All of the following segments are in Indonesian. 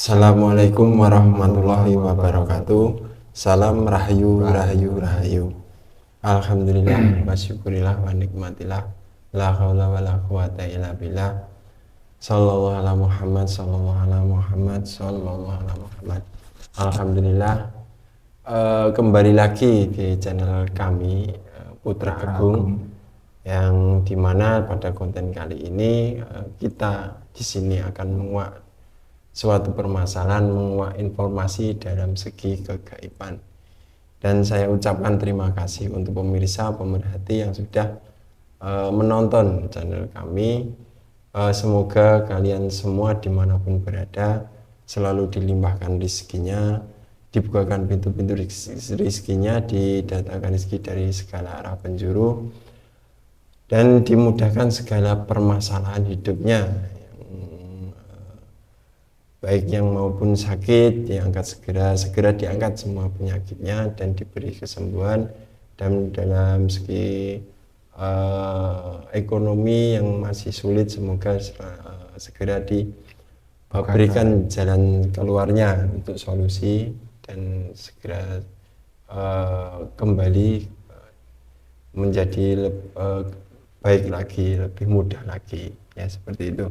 Assalamualaikum warahmatullahi wabarakatuh. Salam rahayu rahayu rahayu. Alhamdulillah wa syukurillah wa nikmatillah. La haula wa la quwata illa billah. Sallallahu ala Muhammad sallallahu ala Muhammad sallallahu ala Muhammad. Alhamdulillah, kembali lagi di channel kami Putra Agung, yang dimana pada konten kali ini kita di sini akan menguak suatu permasalahan, menguak informasi dalam segi kegaiban. Dan saya ucapkan terima kasih untuk pemirsa pemerhati yang sudah menonton channel kami. Semoga kalian semua dimanapun berada selalu dilimpahkan rezekinya, dibukakan pintu-pintu rezekinya, didatangkan rezeki dari segala arah penjuru, dan dimudahkan segala permasalahan hidupnya, baik yang maupun sakit diangkat segera diangkat semua penyakitnya dan diberi kesembuhan. Dan dalam segi ekonomi yang masih sulit, semoga segera diberikan jalan keluarnya untuk solusi dan segera kembali menjadi baik lagi, lebih mudah lagi, ya seperti itu.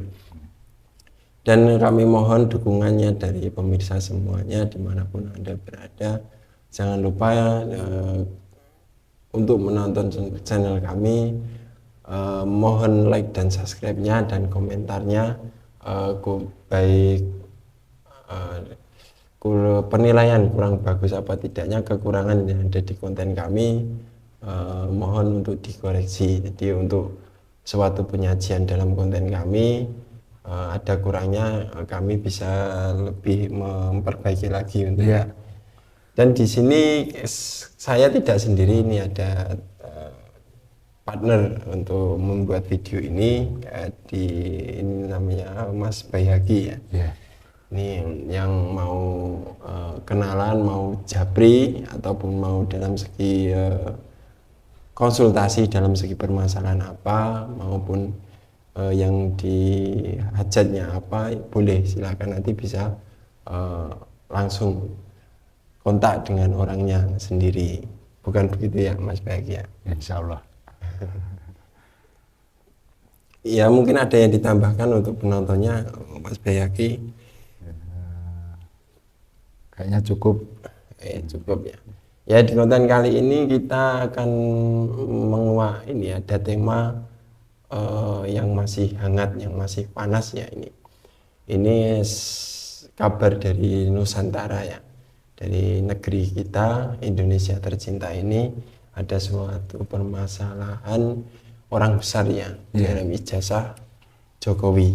Dan kami mohon dukungannya dari pemirsa semuanya dimanapun Anda berada. Jangan lupa untuk menonton channel kami, mohon like dan subscribe-nya dan komentarnya, baik penilaian kurang bagus apa tidaknya, kekurangan yang ada di konten kami, mohon untuk dikoreksi. Jadi untuk suatu penyajian dalam konten kami ada kurangnya, kami bisa lebih memperbaiki lagi untuk ya. Dan di sini saya tidak sendiri, ini ada partner untuk membuat video ini, ini namanya Mas Bayhaqi ya. Ini yang mau kenalan, mau japri ataupun mau dalam segi konsultasi dalam segi permasalahan apa, maupun yang di hajatnya apa, boleh silakan, nanti bisa langsung kontak dengan orangnya sendiri. Bukan begitu ya Mas Bayhaqi ya? Insya Allah. Ya, mungkin ada yang ditambahkan untuk penontonnya Mas Bayhaqi? Kayaknya cukup. Cukup ya. Ya, di konten kali ini kita akan menguak ini, ada tema yang masih hangat, yang masih panas ya. Ini kabar dari Nusantara ya, dari negeri kita Indonesia tercinta ini. Ada suatu permasalahan orang besar ya dalam ijazah Jokowi.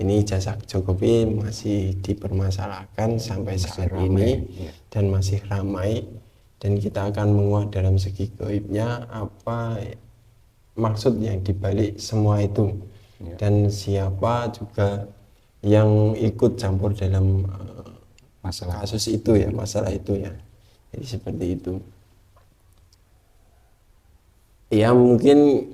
Ini ijazah Jokowi masih dipermasalahkan sampai saat ini dan masih ramai, dan kita akan menguak dalam segi gaibnya apa maksud yang dibalik semua itu, dan siapa juga yang ikut campur dalam masalah kasus itu ya, masalah itu ya. Jadi seperti itu ya. Mungkin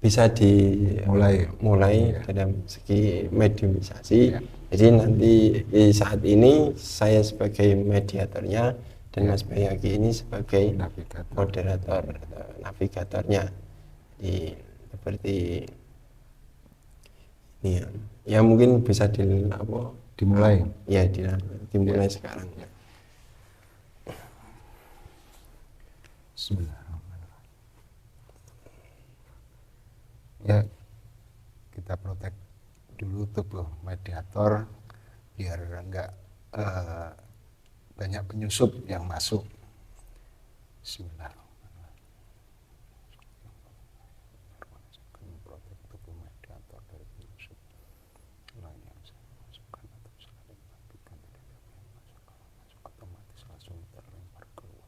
bisa dimulai dalam segi mediumisasi. Jadi nanti saat ini saya sebagai mediatornya dan Mas Bayhaqi ini sebagai moderator, navigatornya. Jadi seperti ini ya. Mungkin bisa dimulai ya, dimulai sekarang ya. Bismillahirrahmanirrahim. Ya, kita protek dulu tubuh mediator biar enggak banyak penyusup yang masuk. Bismillahirrahmanirrahim. Protek tubuh mediator dari penyusup lain yang saya masukkan atau saling melakukan, tidak ada yang masuk otomatis langsung terlempar keluar.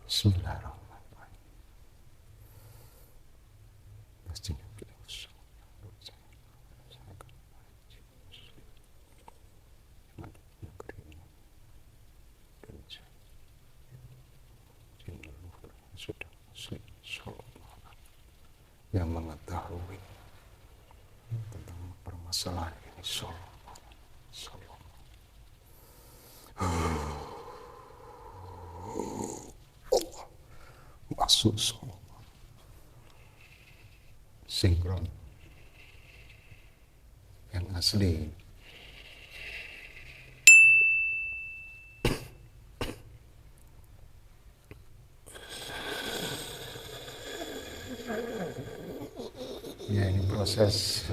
Bismillahirrahmanirrahim. Sudah muslim. yang mengetahui tentang permasalahan ini. Masuk sinkron yang asli. Ya, ini proses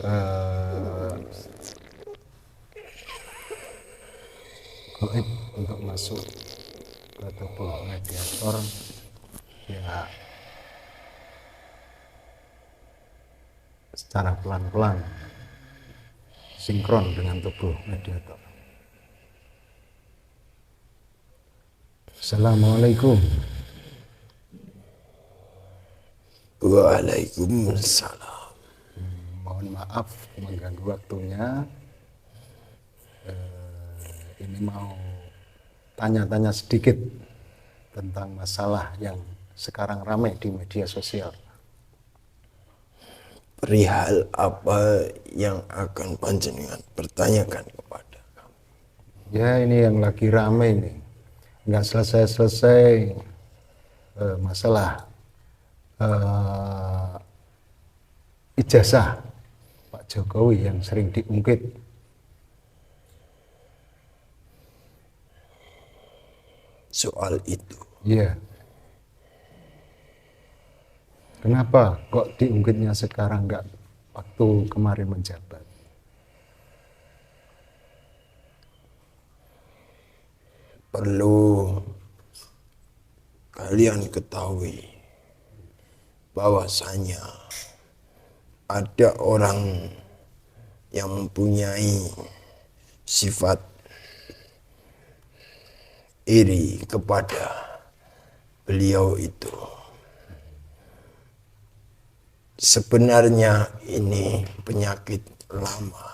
goib untuk masuk ke tubuh mediator ya secara pelan-pelan sinkron dengan tubuh mediator. Assalamualaikum. Waalaikumsalam. Mohon maaf mengganggu waktunya. Ini mau tanya-tanya sedikit tentang masalah yang sekarang ramai di media sosial. Perihal apa yang akan panjenengan pertanyakan kepada kami? Ya, ini yang lagi ramai nih, nggak selesai-selesai masalah ijazah Pak Jokowi yang sering diungkit. Soal itu. Iya. Kenapa kok diungkitnya sekarang, nggak waktu kemarin menjabat? Perlu kalian ketahui bahwasanya ada orang yang mempunyai sifat iri kepada beliau itu. Sebenarnya ini penyakit lama,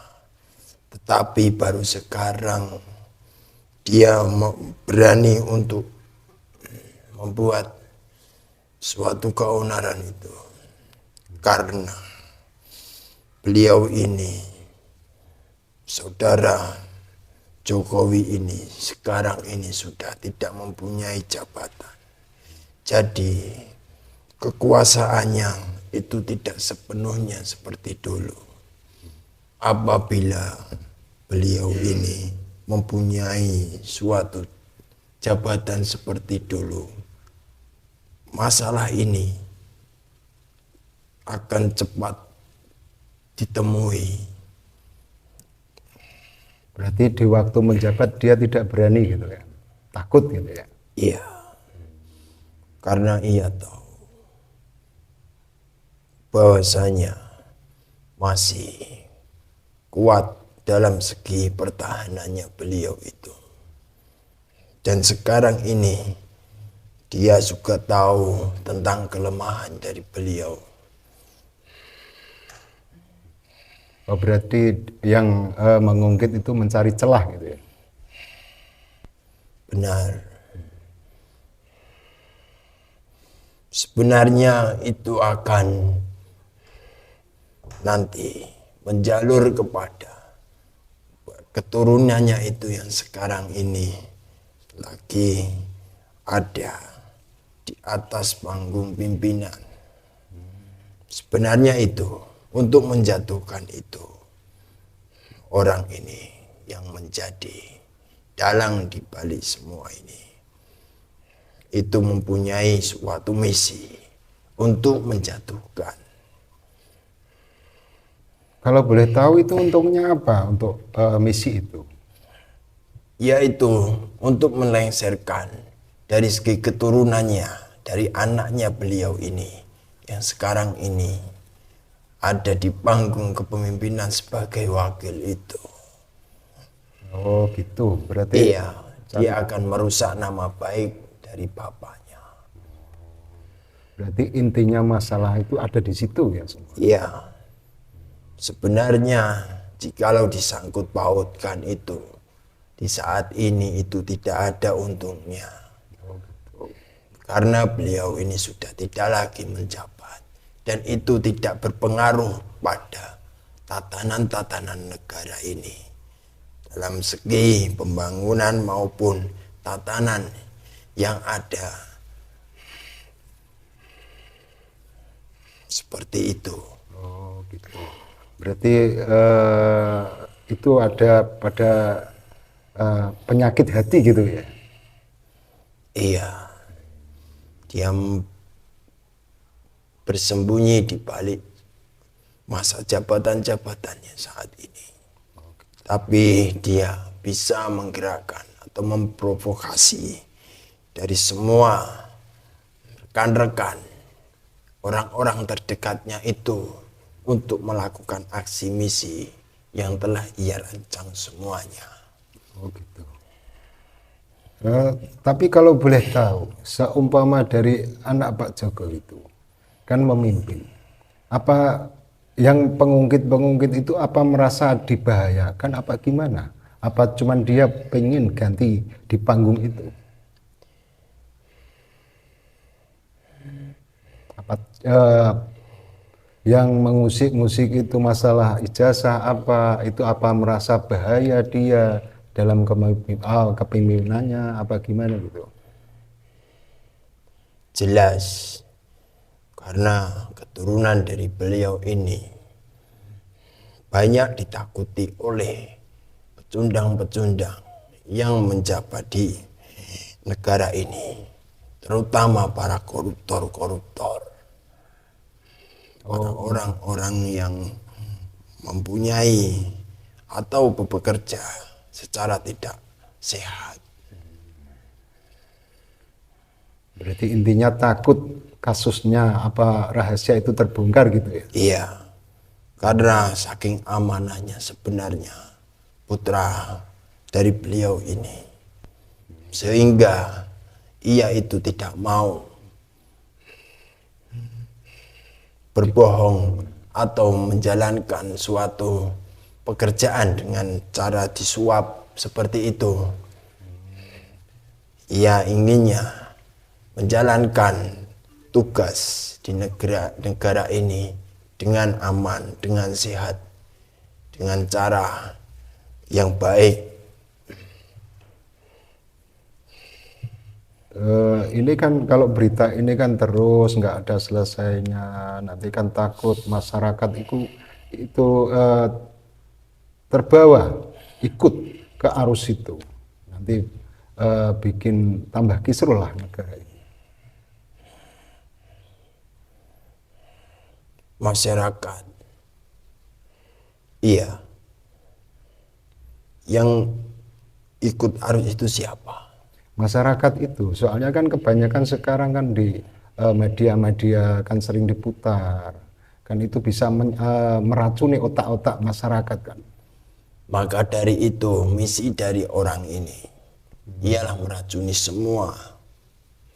tetapi baru sekarang dia berani untuk membuat suatu keonaran itu. Karena beliau ini, saudara Jokowi ini, sekarang ini sudah tidak mempunyai jabatan. Jadi kekuasaannya itu tidak sepenuhnya seperti dulu. Apabila beliau ini mempunyai suatu jabatan seperti dulu, masalah ini akan cepat ditemui. Berarti di waktu menjabat dia tidak berani gitu ya, takut gitu ya? Iya, karena ia tahu bahwasanya masih kuat dalam segi pertahanannya beliau itu. Dan sekarang ini dia juga tahu tentang kelemahan dari beliau. Oh, berarti yang mengungkit itu mencari celah gitu ya? Benar. Sebenarnya itu akan nanti menjalur kepada keturunannya itu yang sekarang ini lagi ada di atas panggung pimpinan. Sebenarnya itu untuk menjatuhkan itu orang ini yang menjadi dalang di balik semua ini. Itu mempunyai suatu misi untuk menjatuhkan. Kalau boleh tahu itu untungnya apa untuk misi itu? Yaitu untuk melengsarkan dari segi keturunannya, dari anaknya beliau ini yang sekarang ini ada di panggung kepemimpinan sebagai wakil itu. Oh gitu, berarti Iya, dia akan merusak nama baik dari bapaknya. berarti intinya masalah itu ada di situ ya semua? Iya, sebenarnya jikalau disangkut pautkan itu, di saat ini itu tidak ada untungnya. Karena beliau ini sudah tidak lagi menjabat. dan itu tidak berpengaruh pada tatanan-tatanan negara ini dalam segi pembangunan maupun tatanan yang ada. Seperti itu. Oh gitu. Berarti itu ada pada penyakit hati gitu ya? Iya. Dia bersembunyi di balik masa jabatan-jabatannya saat ini. Tapi dia bisa menggerakkan atau memprovokasi dari semua rekan-rekan, orang-orang terdekatnya itu untuk melakukan aksi misi yang telah ia rancang semuanya. Oh gitu. Tapi kalau boleh tahu, seumpama dari anak Pak Joko itu kan memimpin, apa yang pengungkit-pengungkit itu apa merasa dibahayakan apa gimana? Apa cuman dia pengen ganti di panggung itu? Apa yang mengusik-musik itu masalah ijazah apa itu apa merasa bahaya dia dalam kepemimpinannya apa gimana gitu? Jelas, karena keturunan dari beliau ini banyak ditakuti oleh pecundang-pecundang yang menjabat di negara ini, terutama para koruptor-koruptor, orang-orang yang mempunyai atau bekerja secara tidak sehat. Berarti intinya takut kasusnya apa rahasia itu terbongkar gitu ya? Iya, karena saking amanahnya sebenarnya putra dari beliau ini, sehingga ia itu tidak mau berbohong atau menjalankan suatu pekerjaan dengan cara disuap seperti itu. Ia inginnya menjalankan tugas di negara ini dengan aman, dengan sehat, dengan cara yang baik. Ini kan kalau berita ini kan terus nggak ada selesainya, nanti kan takut masyarakat itu terbawa ikut ke arus itu, nanti bikin tambah kisruh lah negara ini. Masyarakat, iya, yang ikut arus itu siapa? Masyarakat itu, soalnya kan kebanyakan sekarang kan di media-media kan sering diputar, kan itu bisa meracuni otak-otak masyarakat kan. Maka dari itu misi dari orang ini ialah meracuni semua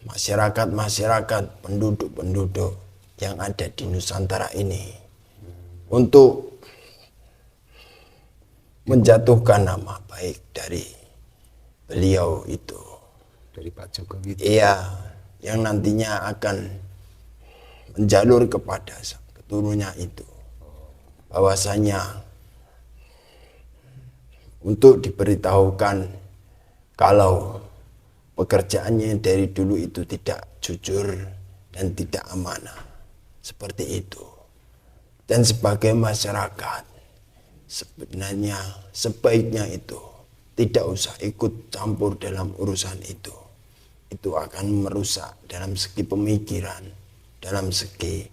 masyarakat-masyarakat, penduduk-penduduk yang ada di Nusantara ini untuk menjatuhkan nama baik dari beliau itu. Dari Pak Jokowi. Iya, yang nantinya akan menjalur kepada keturunannya itu, bahwasanya untuk diberitahukan kalau pekerjaannya dari dulu itu tidak jujur dan tidak amanah, seperti itu. Dan sebagai masyarakat, sebenarnya sebaiknya itu tidak usah ikut campur dalam urusan itu. Itu akan merusak dalam segi pemikiran, dalam segi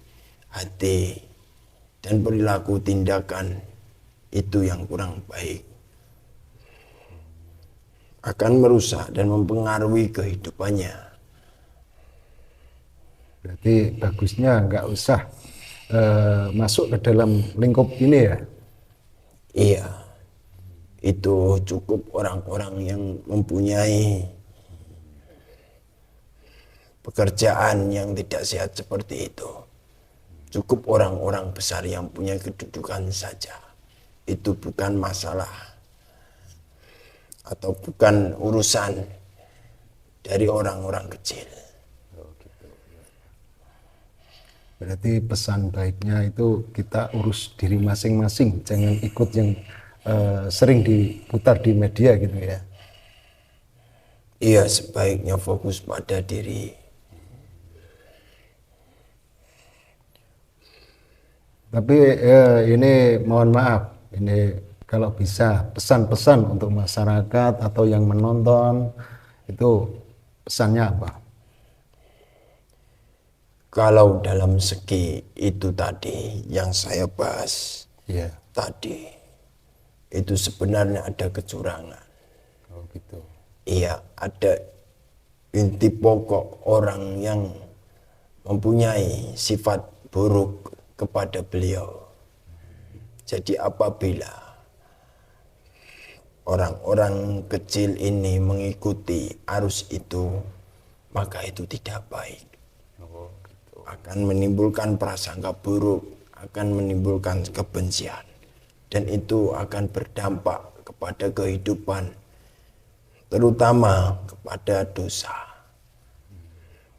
hati, dan perilaku tindakan itu yang kurang baik. Akan merusak dan mempengaruhi kehidupannya. Berarti bagusnya nggak usah masuk ke dalam lingkup ini ya? Iya, itu cukup orang-orang yang mempunyai pekerjaan yang tidak sehat seperti itu. Cukup orang-orang besar yang punya kedudukan saja. Itu bukan masalah atau bukan urusan dari orang-orang kecil. Berarti pesan baiknya itu kita urus diri masing-masing, jangan ikut yang sering diputar di media gitu ya. Iya, sebaiknya fokus pada diri. Tapi ini mohon maaf, ini kalau bisa pesan-pesan untuk masyarakat atau yang menonton itu pesannya apa? Kalau dalam segi itu tadi yang saya bahas Iya. tadi, itu sebenarnya ada kecurangan. Oh gitu. Iya, ada inti pokok orang yang mempunyai sifat buruk kepada beliau. Jadi apabila orang-orang kecil ini mengikuti arus itu, maka itu tidak baik. Akan menimbulkan prasangka buruk, akan menimbulkan kebencian, dan itu akan berdampak kepada kehidupan, terutama kepada dosa,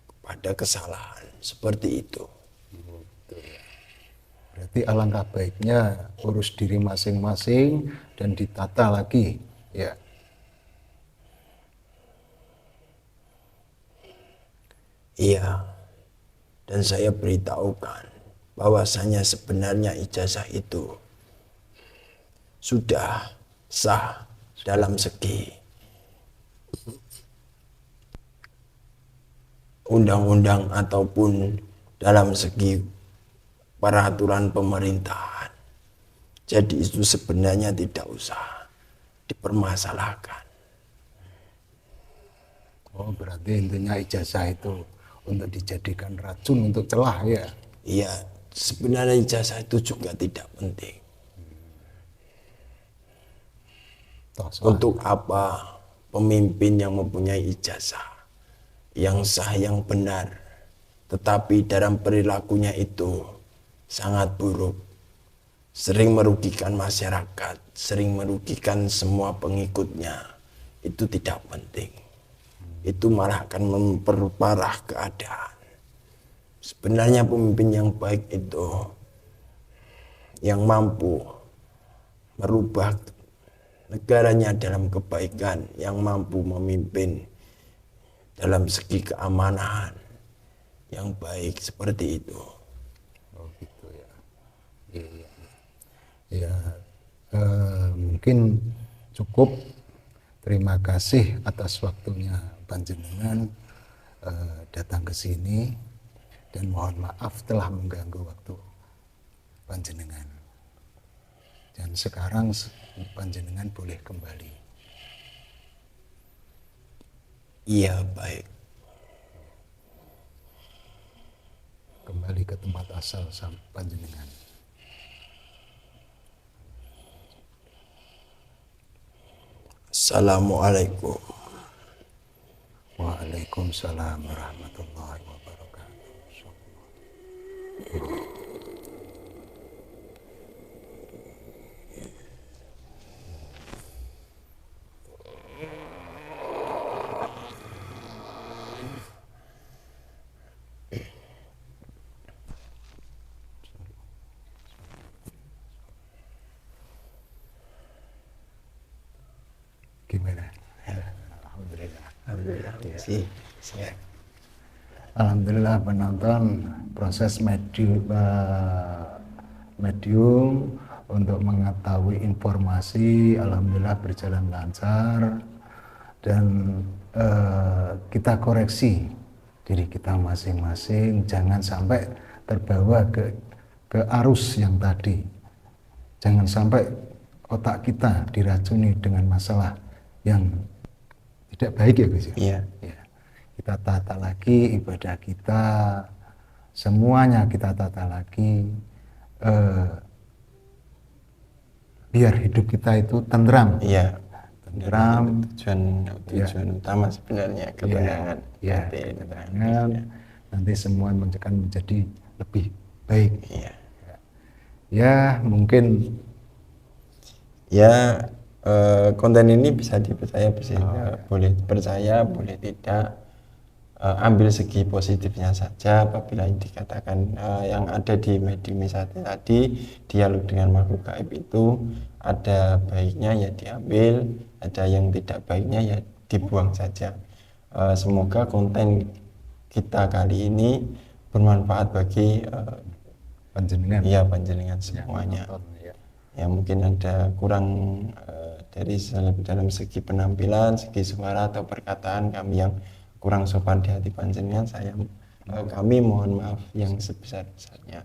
kepada kesalahan seperti itu. Berarti alangkah baiknya urus diri masing-masing dan ditata lagi, ya. Iya, dan saya beritahukan bahwasanya sebenarnya ijazah itu sudah sah dalam segi undang-undang ataupun dalam segi peraturan pemerintahan. Jadi itu sebenarnya tidak usah dipermasalahkan. Oh, berarti intinya ijazah itu untuk dijadikan racun untuk celah ya. Iya, sebenarnya ijazah itu juga tidak penting. Untuk apa pemimpin yang mempunyai ijazah yang sah, yang benar, tetapi dalam perilakunya itu sangat buruk, sering merugikan masyarakat, sering merugikan semua pengikutnya, itu tidak penting. Itu malah akan memperparah keadaan. Sebenarnya pemimpin yang baik itu yang mampu merubah negaranya dalam kebaikan, yang mampu memimpin dalam segi keamanan yang baik seperti itu. Oh gitu ya. Iya. Ya, mungkin cukup. Terima kasih atas waktunya panjenengan datang ke sini, dan mohon maaf telah mengganggu waktu panjenengan. Dan sekarang panjenengan boleh kembali. Iya, baik. Kembali ke tempat asal panjenengan. Assalamualaikum. Waalaikumsalam warahmatullahi wabarakatuh. Gimana? Alhamdulillah. Alhamdulillah. Ya. Alhamdulillah penonton, proses medium untuk mengetahui informasi alhamdulillah berjalan lancar, dan kita koreksi diri kita masing-masing, jangan sampai terbawa ke arus yang tadi, jangan sampai otak kita diracuni dengan masalah yang tidak baik ya Gus. Iya. Ya. Kita tata lagi ibadah kita, semuanya kita tata lagi, biar hidup kita itu tentram. Iya. Tentram. Tujuan utama sebenarnya ketenangan. Ya, ketenangan. Nanti semua akan menjadi lebih baik. Iya. Ya, mungkin. Ya, konten ini bisa dipercaya, boleh percaya, boleh tidak. ambil segi positifnya saja. Apabila dikatakan yang ada di medium tadi, dialog dengan makhluk gaib itu ada baiknya ya diambil, ada yang tidak baiknya ya dibuang saja. Semoga konten kita kali ini bermanfaat bagi panjenengan semuanya. Ya mungkin ada kurang dari dalam segi penampilan, segi suara atau perkataan kami yang kurang sopan di hati panjenengan, kami mohon maaf yang sebesar-besarnya.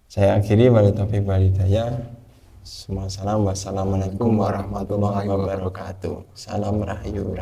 Saya akhiri, wali taufiq wal hidayah. Wassalamualaikum warahmatullahi wabarakatuh. Salam rahayu.